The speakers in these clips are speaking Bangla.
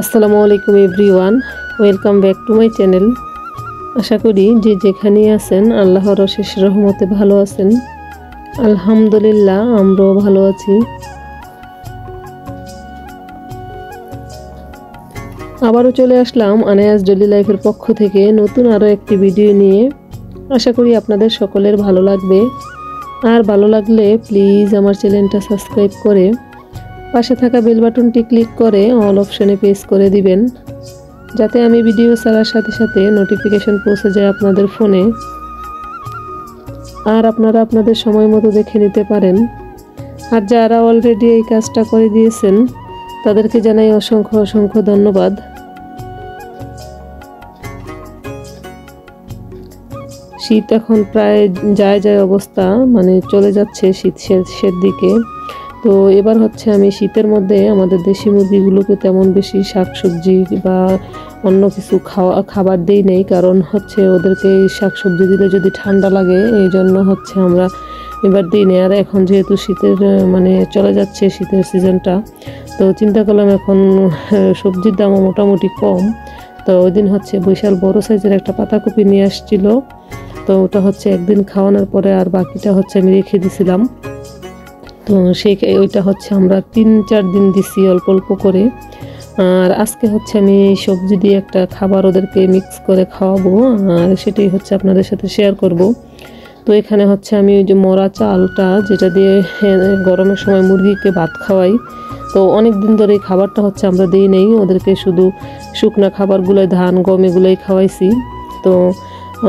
আসসালামু আলাইকুম everyone, welcome back to my channel. আশা করি যে যেখানেই আছেন আল্লাহর অশেষ রহমতে ভালো আছেন। আলহামদুলিল্লাহ, আমরাও ভালো আছি। আবারও চলে আসলাম আনায়াস ডেইলি লাইফের পক্ষ থেকে নতুন আরও একটি ভিডিও নিয়ে। আশা করি আপনাদের সকলের ভালো লাগবে। আর ভালো লাগলে প্লিজ আমার চ্যানেলটা সাবস্ক্রাইব করে পাশে থাকা বেল বাটনটি ক্লিক করে অল অপশনে প্রেস করে দিবেন, যাতে আমি ভিডিও ছাড়ার সাথে সাথে নোটিফিকেশন পৌঁছে যায় আপনাদের ফোনে, আর আপনারা আপনাদের সময় মতো দেখে নিতে পারেন। আর যারা অলরেডি এই কাজটা করে দিয়েছেন তাদেরকে জানাই অসংখ্য অসংখ্য ধন্যবাদ। শীত এখন প্রায় যায় অবস্থা, মানে চলে যাচ্ছে শীত শেষের দিকে। তো এবার হচ্ছে আমি শীতের মধ্যে আমাদের দেশি মুরগিগুলোকে তেমন বেশি শাকসবজি বা অন্য কিছু খাবার দিই নেই, কারণ হচ্ছে ওদেরকে শাকসবজি দিলে যদি ঠান্ডা লাগে, এই জন্য হচ্ছে আমরা এবার দিই নেই। আর এখন যেহেতু শীতের মানে চলে যাচ্ছে শীতের সিজনটা, তো চিন্তা করলাম এখন সবজির দামও মোটামুটি কম। তো ওই দিন হচ্ছে বিশাল বড় সাইজের একটা পাতাকপি নিয়ে আসছিল, তো ওটা হচ্ছে একদিন খাওয়ানোর পরে আর বাকিটা হচ্ছে আমি রেখে দিছিলাম। তো ওইটা হচ্ছে আমরা 3-4 দিন দিছি অল্প অল্প করে। আর আজকে হচ্ছে আমি সবজি দিয়ে একটা খাবার ওদেরকে মিক্স করে খাওয়াবো, আর সেটাই হচ্ছে আপনাদের সাথে শেয়ার করব। তো এখানে হচ্ছে আমি ওই যে মরা চালটা, যেটা দিয়ে গরমের সময় মুরগিকে ভাত খাওয়াই, তো অনেক দিন ধরে এই খাবারটা হচ্ছে আমরা দিই নেই ওদেরকে, শুধু শুকনা খাবারগুলোই ধান গম এগুলোই খাওয়াইছি। তো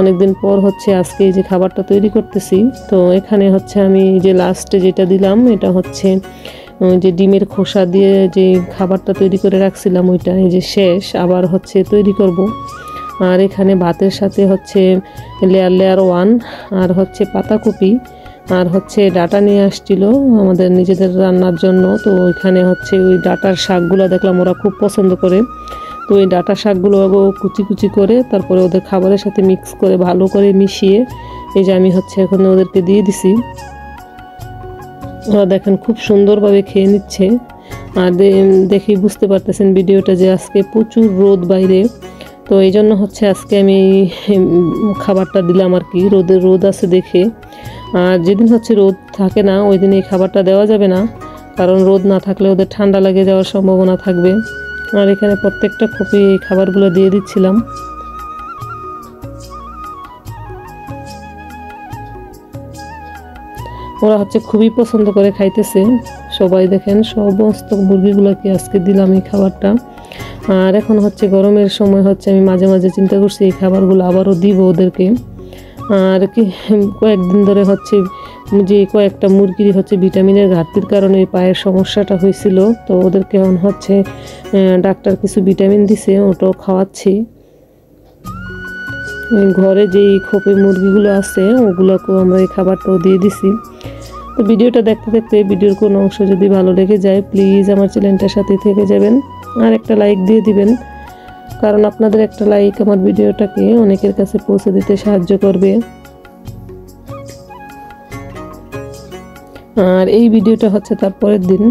অনেকদিন পর হচ্ছে আজকে এই যে খাবারটা তৈরি করতেছি। তো এখানে হচ্ছে আমি যে লাস্টে যেটা দিলাম, এটা হচ্ছে যে ডিমের খোসা দিয়ে যে খাবারটা তৈরি করে রাখছিলাম, ওইটা এই যে শেষ, আবার হচ্ছে তৈরি করব। আর এখানে ভাতের সাথে হচ্ছে লেয়ার 1 আর হচ্ছে পাতাকপি আর হচ্ছে ডাটা নিয়ে আসছিল আমাদের নিজেদের রান্নার জন্য। তো ওইখানে হচ্ছে ওই ডাটার শাকগুলো দেখলাম ওরা খুব পছন্দ করে, তো এই ডাটা শাকগুলো কুচি কুচি করে তারপরে ওদের খাবারের সাথে মিক্স করে ভালো করে মিশিয়ে এই যে আমি হচ্ছে এখন ওদেরকে দিয়ে দিছি। ওরা দেখেন খুব সুন্দরভাবে খেয়ে নিচ্ছে। আর দেখেই বুঝতে পারতেছেন ভিডিওটা যে আজকে প্রচুর রোদ বাইরে, তো এই জন্য হচ্ছে আজকে আমি খাবারটা দিলাম আর কি, রোদ আছে দেখে। আর যেদিন হচ্ছে রোদ থাকে না ওই দিন এই খাবারটা দেওয়া যাবে না, কারণ রোদ না থাকলে ওদের ঠান্ডা লেগে যাওয়ার সম্ভাবনা থাকবে। আর এখানে প্রত্যেকটা খোপে এই খাবারগুলো দিয়ে দিচ্ছিলাম। ওরা হচ্ছে খুবই পছন্দ করে খাইতেছে সবাই, দেখেন সমস্ত মুরগিগুলোকে আজকে দিলাম এই খাবারটা। আর এখন হচ্ছে গরমের সময় হচ্ছে আমি মাঝে মাঝে চিন্তা করছি এই খাবারগুলো আবারও দিব ওদেরকে। আর কি কয়েকদিন ধরে হচ্ছে যে কয়েকটা মুরগির হচ্ছে ভিটামিনের ঘাটতির কারণে পায়ের সমস্যাটা হয়েছিল, তো ওদেরকে এখন হচ্ছে ডাক্তার কিছু ভিটামিন দিছে, ওটাও খাওয়াচ্ছি। ঘরে যেই খোপে মুরগিগুলো আছে ওগুলোকেও আমরা এই খাবারটাও দিয়ে দিছি। তো ভিডিওটা দেখতে দেখতে ভিডিওর কোনো অংশ যদি ভালো লেগে যায় প্লিজ আমার চ্যানেলটার সাথে থেকে যাবেন আর একটা লাইক দিয়ে দিবেন, কারণ আপনাদের একটা লাইক আমার ভিডিওটাকে অনেকের কাছে পৌঁছে দিতে সাহায্য করবে। আর এই ভিডিওটা হচ্ছে তার পরের দিন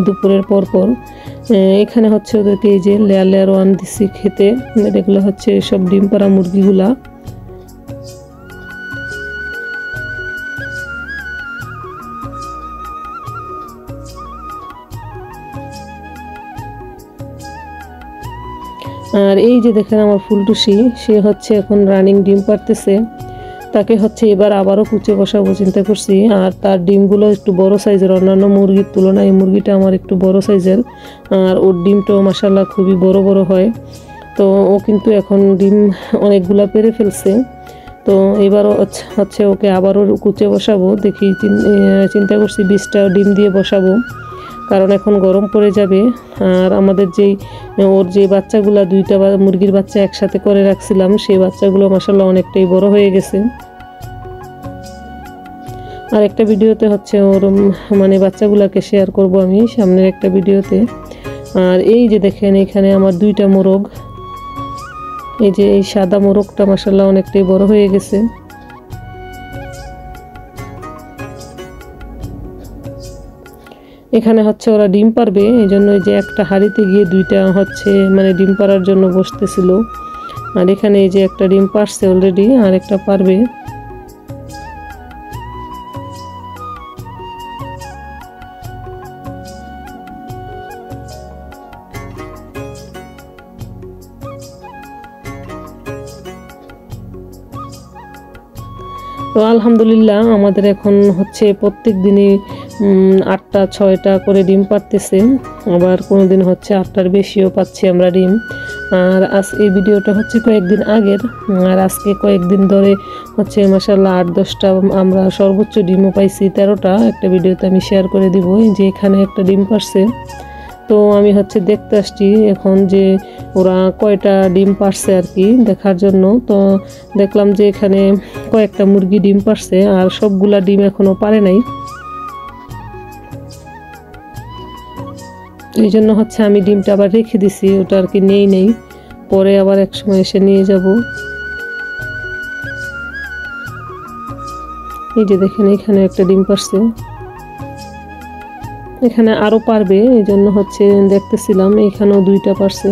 দুপুরের পর এখানে হচ্ছে ওদেরকে এই যে লেয়ার 1 দিচ্ছি খেতে। এগুলো হচ্ছে সব ডিম পাড়া মুরগিগুলা। আর এই যে দেখেন আমার ফুলটুসি, সে হচ্ছে এখন রানিং ডিম পাড়তেছে, তাকে হচ্ছে এবার আবারও কুচে বসাবো চিন্তা করছি। আর তার ডিমগুলো একটু বড় সাইজের, অন্যান্য মুরগির তুলনায় এই মুরগিটা আমার একটু বড় সাইজের, আর ওর ডিমটাও মাশাআল্লাহ খুবই বড় বড় হয়। তো ও কিন্তু এখন ডিম অনেকগুলা পেরে ফেলছে, তো এবারও হচ্ছে ওকে আবারও কুচে বসাবো। দেখি চিন্তা করছি 20টা ডিম দিয়ে বসাবো, কারণ এখন গরম পড়ে যাবে। আর আমাদের ওর যে বাচ্চাগুলা 2টা মুরগির বাচ্চা একসাথে করে রাখছিলাম, সেই বাচ্চাগুলো মাশাআল্লাহ অনেকটাই বড় হয়ে গেছে। আর একটা ভিডিওতে হচ্ছে ওর মানে বাচ্চাগুলাকে শেয়ার করব আমি সামনের একটা ভিডিওতে। আর এই যে দেখেন এখানে আমার 2টা মোরগ, এই যে এই সাদা মোরগটা মাশাআল্লাহ অনেকটাই বড় হয়ে গেছে। এখানে হচ্ছে ওরা ডিম পারবে, এই জন্য যে একটা হাঁড়িতে গিয়ে দুইটা হচ্ছে মানে ডিম পাড়ার জন্য বসতেছিল। আর এখানে এই যে একটা ডিম পারছে অলরেডি, আর একটা পারবে। তো আলহামদুলিল্লাহ আমাদের এখন হচ্ছে প্রত্যেক দিনই 8টা 6টা করে ডিম পারতেছে, আবার কোনো দিন হচ্ছে 8টার বেশিও পাচ্ছি আমরা ডিম। আর এই ভিডিওটা হচ্ছে কয়েকদিন আগের, আর আজকে কয়েকদিন ধরে হচ্ছে মাশাআল্লাহ 8-10টা আমরা সর্বোচ্চ ডিমও পাইছি, 13টা। একটা ভিডিওতে আমি শেয়ার করে দিব যে এখানে একটা ডিম পারছে। তো আমি হচ্ছে দেখতে আসছি এখন যে ওরা কয়টা ডিম পারছে আর কি দেখার জন্য। তো দেখলাম যে এখানে কয়েকটা মুরগি ডিম পারছে, আর সবগুলা ডিম এখনো পারে নাই। এই জন্য হচ্ছে আমি ডিমটা আবার রেখে দিছি, ওটা আর কি নেই পরে আবার এক সময় এসে নিয়ে যাব। এই যে দেখেন এখানে একটা ডিম পারছে, এখানে আরো পারবে, এই জন্য হচ্ছে দেখতেছিলাম। এখানেও 2টা পারছে।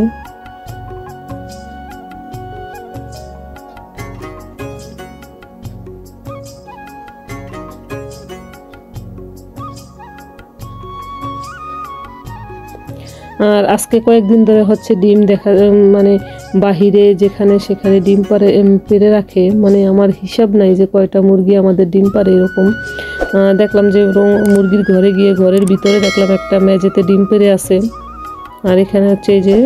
আর আজকে কয়েকদিন ধরে হচ্ছে ডিম দেখা মানে বাহিরে যেখানে সেখানে ডিম পেড়ে রাখে, মানে আমার হিসাব নাই যে কয়টা মুরগি আমাদের ডিম পারে এরকম। দেখলাম যে মুরগির ঘরে গিয়ে ঘরের ভিতরে দেখলাম একটা মেঝেতে ডিম পেড়ে আছে। আর এখানে হচ্ছে এই যে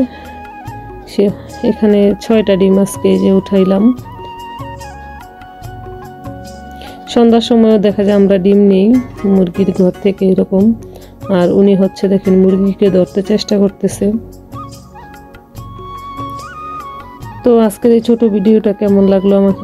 এখানে 6টা ডিম আজকে যে উঠাইলাম। সন্ধ্যার সময়ও দেখা যায় আমরা ডিম নেই মুরগির ঘর থেকে এরকম। আর উনি হচ্ছে দেখেন মুরগিকে ধরতে চেষ্টা করতেছে। তো আজকের এই ছোট ভিডিওটা কেমন লাগলো আমাকে